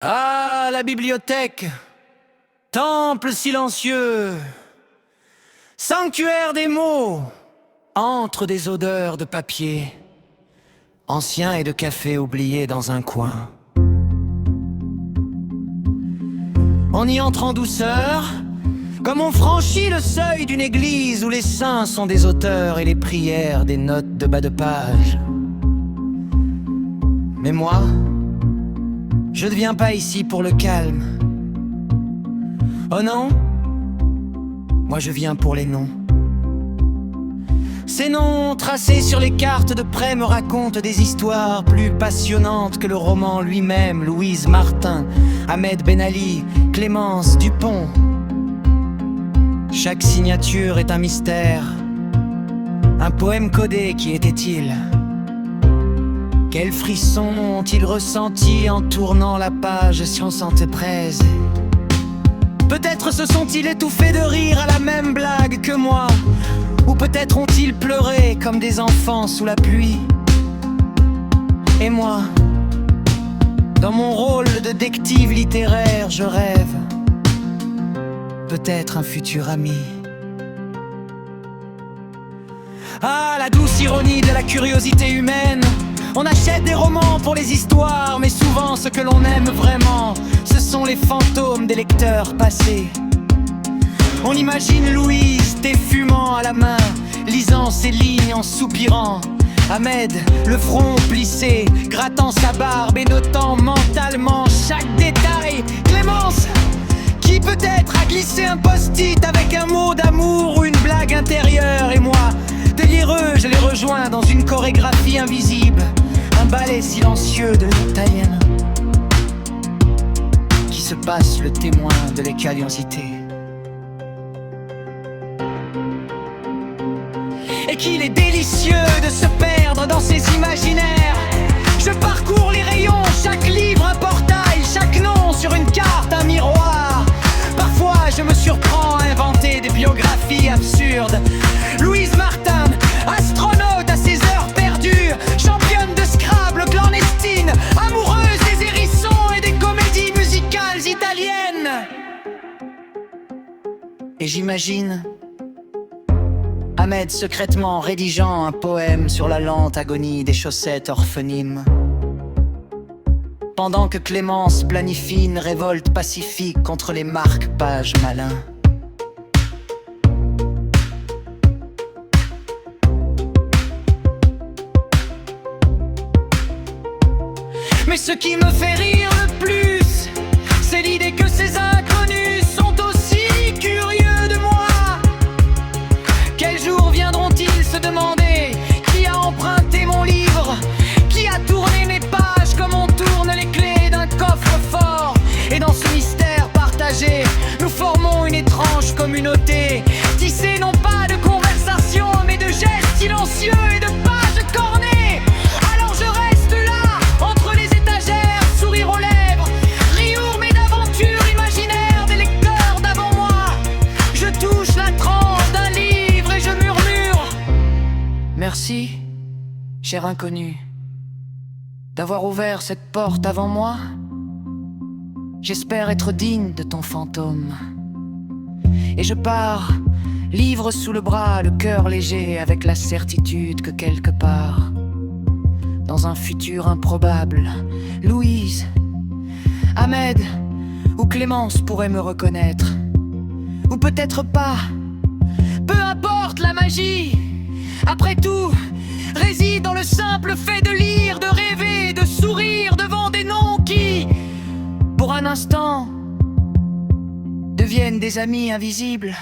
Ah, la bibliothèque, temple silencieux, sanctuaire des mots, antre des odeurs de papier, ancien et de café oublié dans un coin. On y entre en douceur, comme on franchit le seuil d'une église où les saints sont des auteurs et les prières des notes de bas de page. Mais moi, je ne viens pas ici pour le calme. Oh non, moi je viens pour les noms. Ces noms tracés sur les cartes de près me racontent des histoires plus passionnantes que le roman lui-même. Louise Martin, Ahmed Ben Ali, Clémence Dupont. Chaque signature est un mystère, un poème codé. Qui était-il? Quels frissons ont-ils ressentis en tournant la page sur Sainte-Prèse? Peut-être se sont-ils étouffés de rire à la même blague que moi, ou peut-être ont-ils pleuré comme des enfants sous la pluie. Et moi, dans mon rôle de détective littéraire, je rêve peut-être un futur ami. Ah, la douce ironie de la curiosité humaine. On achète des romans pour les histoires, mais souvent ce que l'on aime vraiment, ce sont les fantômes des lecteurs passés. On imagine Louise, thé fumant à la main, lisant ses lignes en soupirant. Ahmed, le front plissé, grattant sa barbe et notant mentalement chaque détail. Clémence, qui peut-être a glissé un post-it avec un mot d'amour ou une blague intérieure. Et moi, délireux, je les rejoins dans une chorégraphie invisible, un ballet silencieux de l'italienne qui se passe le témoin de l'ecaliosité. Et qu'il est délicieux de se perdre dans ces imaginaires. Je parcours les rayons, chaque livre un portail, chaque nom sur une carte un miroir. Parfois je me surprends à inventer des biographies absurdes. Louise Martin, astronaute à ses heures perdues, championne de Scrabble clandestine, amoureuse des hérissons et des comédies musicales italiennes. Et j'imagine Ahmed secrètement rédigeant un poème sur la lente agonie des chaussettes orphelines, pendant que Clémence planifie une révolte pacifique contre les marque-pages malins. Mais ce qui me fait rire le plus, c'est l'idée que ces inconnus sont aussi curieux de moi. Quel jour viendront-ils se demander qui a emprunté mon livre, qui a tourné mes pages comme on tourne les clés d'un coffre-fort? Et dans ce mystère partagé, nous formons une étrange communauté, tissée non pas de conversations, mais de gestes silencieux et de pages cornées. Alors je reste là, entre les étagères, sourire aux lèvres, riourme et d'aventures imaginaires des lecteurs d'avant moi. Je touche la tranche d'un livre et je murmure: merci, cher inconnu, d'avoir ouvert cette porte avant moi. J'espère être digne de ton fantôme. Et je pars, livre sous le bras, le cœur léger, avec la certitude que quelque part, dans un futur improbable, Louise, Ahmed ou Clémence pourraient me reconnaître. Ou peut-être pas. Peu importe la magie, après tout, réside dans le simple fait de lire, de rêver, de sourire devant des noms qui, pour un instant, deviennent des amis invisibles.